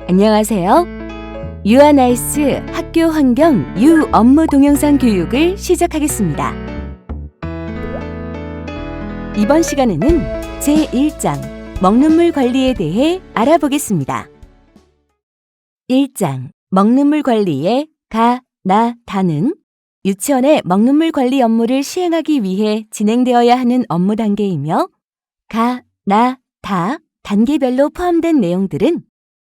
안녕하세요. 유아나이스 학교 환경 업무 동영상 교육을 시작하겠습니다. 이번 시간에는 제1장 먹는 물 관리에 대해 알아보겠습니다. 1장 먹는 물 관리의 가, 나, 다는 유치원의 먹는 물 관리 업무를 시행하기 위해 진행되어야 하는 업무 단계이며 가, 나, 다 단계별로 포함된 내용들은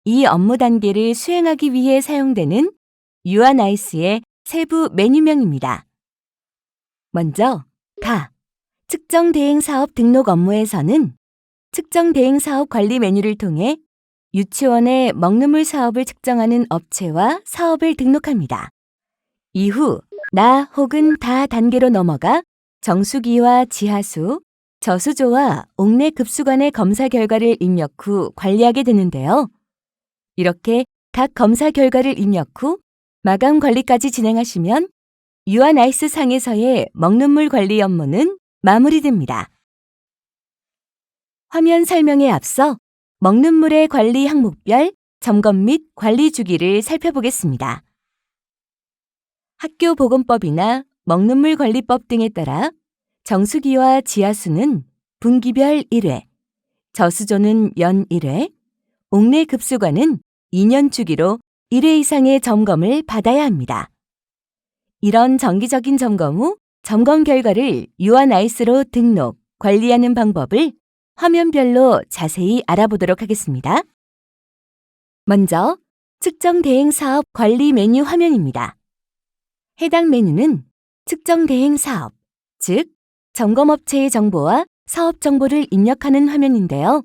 이 업무 단계를 수행하기 위해 사용되는 유아나이스의 세부 메뉴명입니다. 먼저 가, 측정 대행 사업 등록 업무에서는 측정 대행 사업 관리 메뉴를 통해 유치원의 먹는 물 사업을 측정하는 업체와 사업을 등록합니다. 이후 나 혹은 다 단계로 넘어가 정수기와 지하수, 저수조와 옥내 급수관의 검사 결과를 입력 후 관리하게 되는데요. 이렇게 각 검사 결과를 입력 후 마감 관리까지 진행하시면 유아나이스 상에서의 먹는 물 관리 업무는 마무리됩니다. 화면 설명에 앞서 먹는 물의 관리 항목별 점검 및 관리 주기를 살펴보겠습니다. 학교보건법이나 먹는 물 관리법 등에 따라 정수기와 지하수는 분기별 1회, 저수조는 연 1회, 옥내 급수관은 2년 주기로 1회 이상의 점검을 받아야 합니다. 이런 정기적인 점검 후 점검 결과를 유아나이스로 등록, 관리하는 방법을 화면별로 자세히 알아보도록 하겠습니다. 먼저 측정 대행 사업 관리 메뉴 화면입니다. 해당 메뉴는 측정 대행 사업, 즉 점검업체의 정보와 사업 정보를 입력하는 화면인데요.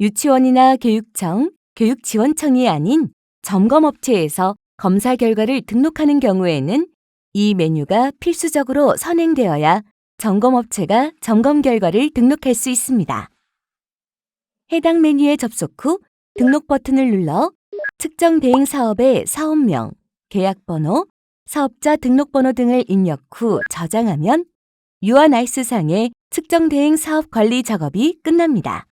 유치원이나 교육청, 교육지원청이 아닌 점검업체에서 검사 결과를 등록하는 경우에는 이 메뉴가 필수적으로 선행되어야 점검업체가 점검 결과를 등록할 수 있습니다. 해당 메뉴에 접속 후 등록 버튼을 눌러 측정 대행 사업의 사업명, 계약번호, 사업자 등록번호 등을 입력 후 저장하면 유아나이스 상의 측정 대행 사업 관리 작업이 끝납니다.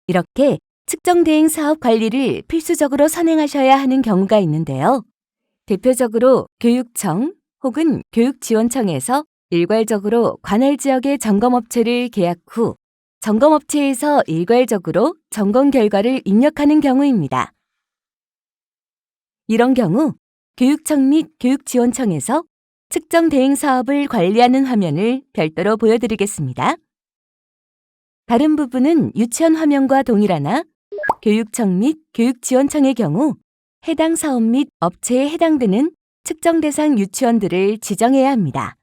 이렇게 측정 대행 사업 관리를 필수적으로 선행하셔야 하는 경우가 있는데요. 대표적으로 교육청 혹은 교육지원청에서 일괄적으로 관할 지역의 점검업체를 계약 후 점검업체에서 일괄적으로 점검 결과를 입력하는 경우입니다. 이런 경우 교육청 및 교육지원청에서 측정 대행 사업을 관리하는 화면을 별도로 보여드리겠습니다. 다른 부분은 유치원 화면과 동일하나 교육청 및 교육지원청의 경우 해당 사업 및 업체에 해당되는 측정 대상 유치원들을 지정해야 합니다.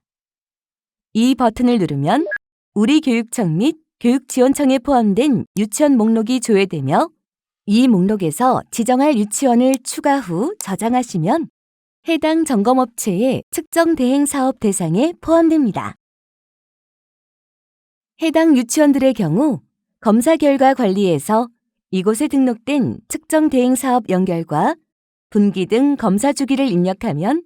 이 버튼을 누르면 우리 교육청 및 교육지원청에 포함된 유치원 목록이 조회되며 이 목록에서 지정할 유치원을 추가 후 저장하시면 해당 점검업체의 측정 대행 사업 대상에 포함됩니다. 해당 유치원들의 경우 검사 결과 관리에서 이곳에 등록된 측정 대행 사업 연결과 분기 등 검사 주기를 입력하면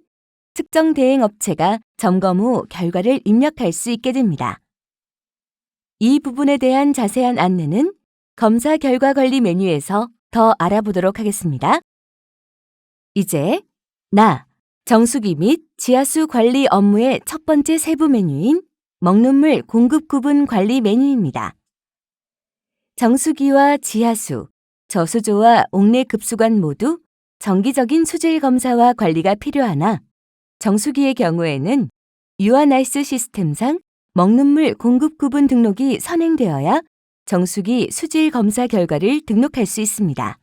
측정 대행 업체가 점검 후 결과를 입력할 수 있게 됩니다. 이 부분에 대한 자세한 안내는 검사 결과 관리 메뉴에서 더 알아보도록 하겠습니다. 이제 나, 정수기 및 지하수 관리 업무의 첫 번째 세부 메뉴인 먹는 물 공급 구분 관리 메뉴입니다. 정수기와 지하수, 저수조와 옥내 급수관 모두 정기적인 수질 검사와 관리가 필요하나 정수기의 경우에는 유아나이스 시스템상 먹는 물 공급 구분 등록이 선행되어야 정수기 수질 검사 결과를 등록할 수 있습니다.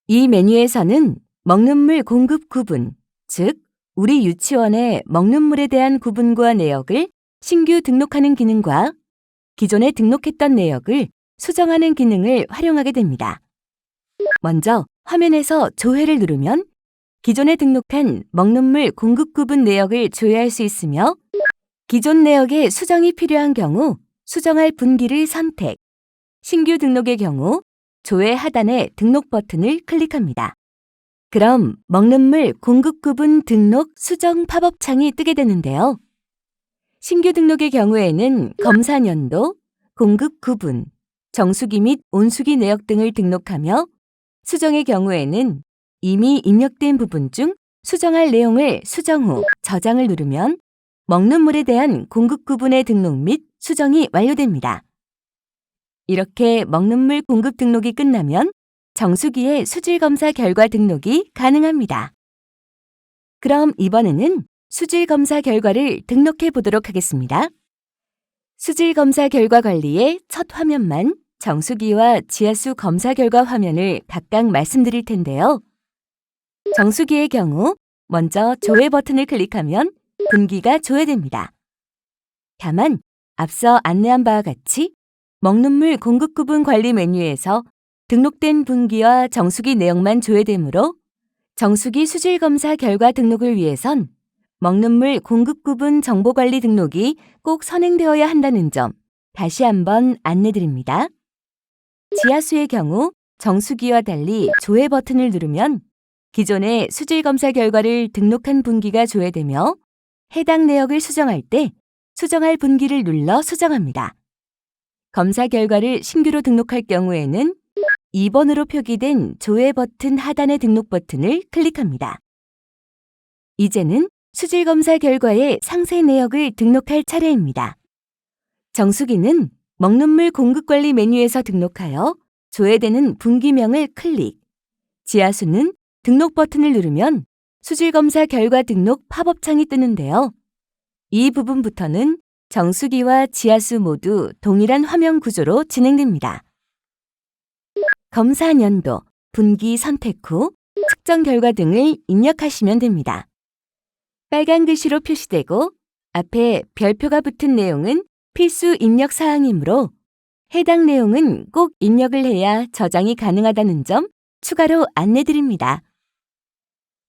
이 메뉴에서는 먹는 물 공급 구분, 즉 우리 유치원의 먹는 물에 대한 구분과 내역을 신규 등록하는 기능과 기존에 등록했던 내역을 수정하는 기능을 활용하게 됩니다. 먼저 화면에서 조회를 누르면 기존에 등록한 먹는 물 공급 구분 내역을 조회할 수 있으며 기존 내역에 수정이 필요한 경우 수정할 분기를 선택, 신규 등록의 경우 조회 하단의 등록 버튼을 클릭합니다. 그럼 먹는 물 공급 구분 등록 수정 팝업 창이 뜨게 되는데요. 신규 등록의 경우에는 검사 년도, 공급 구분, 정수기 및 온수기 내역 등을 등록하며 수정의 경우에는 이미 입력된 부분 중 수정할 내용을 수정 후 저장을 누르면 먹는 물에 대한 공급 구분의 등록 및 수정이 완료됩니다. 이렇게 먹는 물 공급 등록이 끝나면 정수기의 수질 검사 결과 등록이 가능합니다. 그럼 이번에는 수질 검사 결과를 등록해 보도록 하겠습니다. 수질 검사 결과 관리의 첫 화면만 정수기와 지하수 검사 결과 화면을 각각 말씀드릴 텐데요. 정수기의 경우 먼저 조회 버튼을 클릭하면 분기가 조회됩니다. 다만 앞서 안내한 바와 같이 먹는 물 공급 구분 관리 메뉴에서 등록된 분기와 정수기 내역만 조회되므로 정수기 수질 검사 결과 등록을 위해선 먹는 물 공급 구분 정보 관리 등록이 꼭 선행되어야 한다는 점 다시 한번 안내드립니다. 지하수의 경우 정수기와 달리 조회 버튼을 누르면 기존의 수질 검사 결과를 등록한 분기가 조회되며 해당 내역을 수정할 때 수정할 분기를 눌러 수정합니다. 검사 결과를 신규로 등록할 경우에는 2번으로 표기된 조회 버튼 하단의 등록 버튼을 클릭합니다. 이제는 수질 검사 결과의 상세 내역을 등록할 차례입니다. 정수기는 먹는 물 공급 관리 메뉴에서 등록하여 조회되는 분기명을 클릭. 지하수는 등록 버튼을 누르면 수질 검사 결과 등록 팝업 창이 뜨는데요. 이 부분부터는 정수기와 지하수 모두 동일한 화면 구조로 진행됩니다. 검사 연도, 분기 선택 후 측정 결과 등을 입력하시면 됩니다. 빨간 글씨로 표시되고 앞에 별표가 붙은 내용은 필수 입력 사항이므로 해당 내용은 꼭 입력을 해야 저장이 가능하다는 점 추가로 안내드립니다.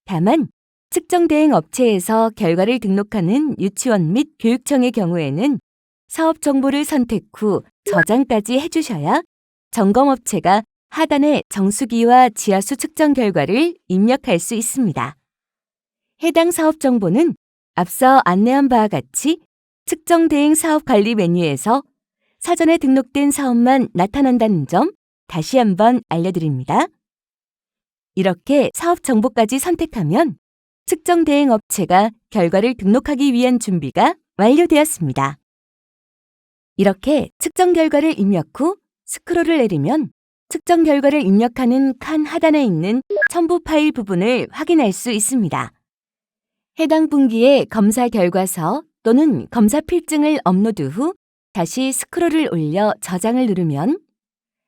다만 측정 대행 업체에서 결과를 등록하는 유치원 및 교육청의 경우에는 사업 정보를 선택 후 저장까지 해주셔야 점검업체가 하단에 정수기와 지하수 측정 결과를 입력할 수 있습니다. 해당 사업 정보는 앞서 안내한 바와 같이 측정 대행 사업 관리 메뉴에서 사전에 등록된 사업만 나타난다는 점 다시 한번 알려드립니다. 이렇게 사업 정보까지 선택하면 측정 대행 업체가 결과를 등록하기 위한 준비가 완료되었습니다. 이렇게 측정 결과를 입력 후 스크롤을 내리면 측정 결과를 입력하는 칸 하단에 있는 첨부 파일 부분을 확인할 수 있습니다. 해당 분기의 검사 결과서 또는 검사 필증을 업로드 후 다시 스크롤을 올려 저장을 누르면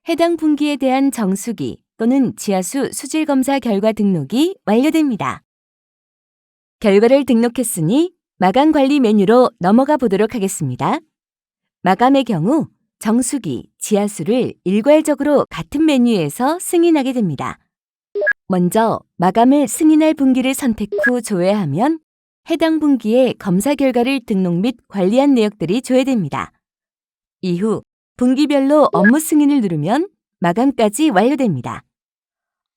해당 분기에 대한 정수기 또는 지하수 수질 검사 결과 등록이 완료됩니다. 결과를 등록했으니 마감 관리 메뉴로 넘어가 보도록 하겠습니다. 마감의 경우 정수기, 지하수를 일괄적으로 같은 메뉴에서 승인하게 됩니다. 먼저 마감을 승인할 분기를 선택 후 조회하면 해당 분기의 검사 결과를 등록 및 관리한 내역들이 조회됩니다. 이후 분기별로 업무 승인을 누르면 마감까지 완료됩니다.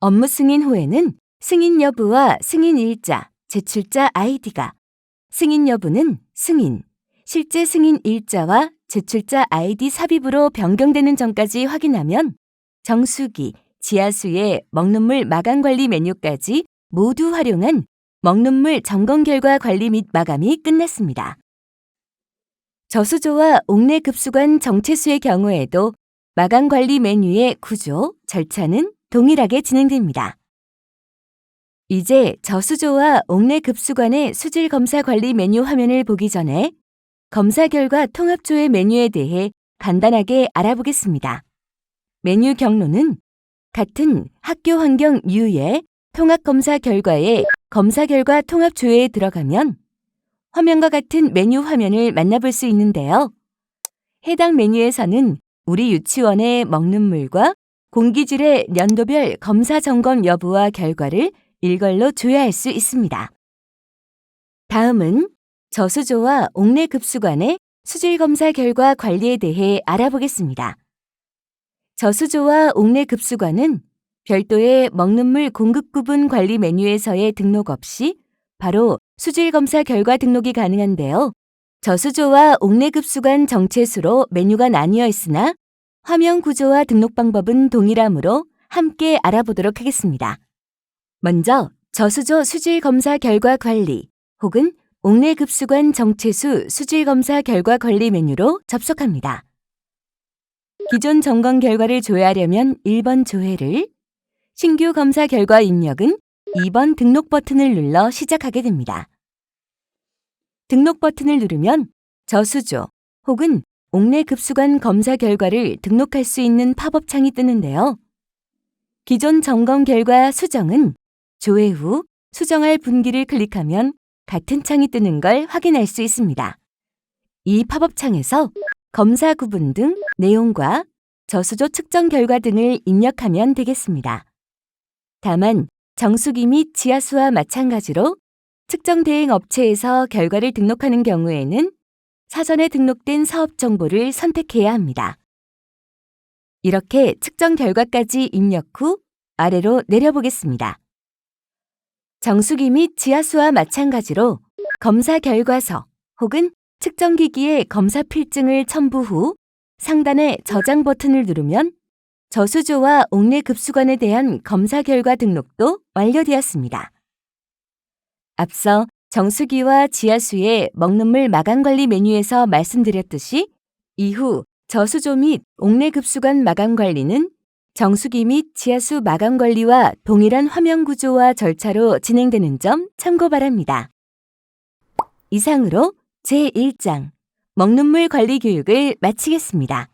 업무 승인 후에는 승인 여부와 승인 일자, 제출자 아이디가 승인 여부는 승인, 실제 승인 일자와 제출자 아이디 삽입으로 변경되는 점까지 확인하면 정수기, 지하수의 먹는 물 마감 관리 메뉴까지 모두 활용한 먹는 물 점검 결과 관리 및 마감이 끝났습니다. 저수조와 옥내 급수관 정체수의 경우에도 마감 관리 메뉴의 구조, 절차는 동일하게 진행됩니다. 이제 저수조와 옥내 급수관의 수질 검사 관리 메뉴 화면을 보기 전에 검사 결과 통합조회 메뉴에 대해 간단하게 알아보겠습니다. 메뉴 경로는 같은 학교 환경 U의 통합검사 결과에 검사 결과 통합조회에 들어가면 화면과 같은 메뉴 화면을 만나볼 수 있는데요. 해당 메뉴에서는 우리 유치원의 먹는 물과 공기질의 연도별 검사 점검 여부와 결과를 일괄로 조회할 수 있습니다. 다음은 저수조와 옥내 급수관의 수질 검사 결과 관리에 대해 알아보겠습니다. 저수조와 옥내 급수관은 별도의 먹는 물 공급 구분 관리 메뉴에서의 등록 없이 바로 수질 검사 결과 등록이 가능한데요. 저수조와 옥내 급수관 정체수로 메뉴가 나뉘어 있으나 화면 구조와 등록 방법은 동일하므로 함께 알아보도록 하겠습니다. 먼저 저수조 수질 검사 결과 관리 혹은 옥내급수관 정체수 수질 검사 결과 관리 메뉴로 접속합니다. 기존 점검 결과를 조회하려면 1번 조회를, 신규 검사 결과 입력은 2번 등록 버튼을 눌러 시작하게 됩니다. 등록 버튼을 누르면 저수조 혹은 옥내급수관 검사 결과를 등록할 수 있는 팝업 창이 뜨는데요. 기존 점검 결과 수정은 조회 후 수정할 분기를 클릭하면 같은 창이 뜨는 걸 확인할 수 있습니다. 이 팝업 창에서 검사 구분 등 내용과 저수조 측정 결과 등을 입력하면 되겠습니다. 다만 정수기 및 지하수와 마찬가지로 측정 대행 업체에서 결과를 등록하는 경우에는 사전에 등록된 사업 정보를 선택해야 합니다. 이렇게 측정 결과까지 입력 후 아래로 내려보겠습니다. 정수기 및 지하수와 마찬가지로 검사 결과서 혹은 측정기기의 검사 필증을 첨부 후 상단의 저장 버튼을 누르면 저수조와 옥내급수관에 대한 검사 결과 등록도 완료되었습니다. 앞서 정수기와 지하수의 먹는물 마감관리 메뉴에서 말씀드렸듯이 이후 저수조 및 옥내급수관 마감관리는 정수기 및 지하수 마감관리와 동일한 화면 구조와 절차로 진행되는 점 참고 바랍니다. 이상으로 제1장 먹는물 관리 교육을 마치겠습니다.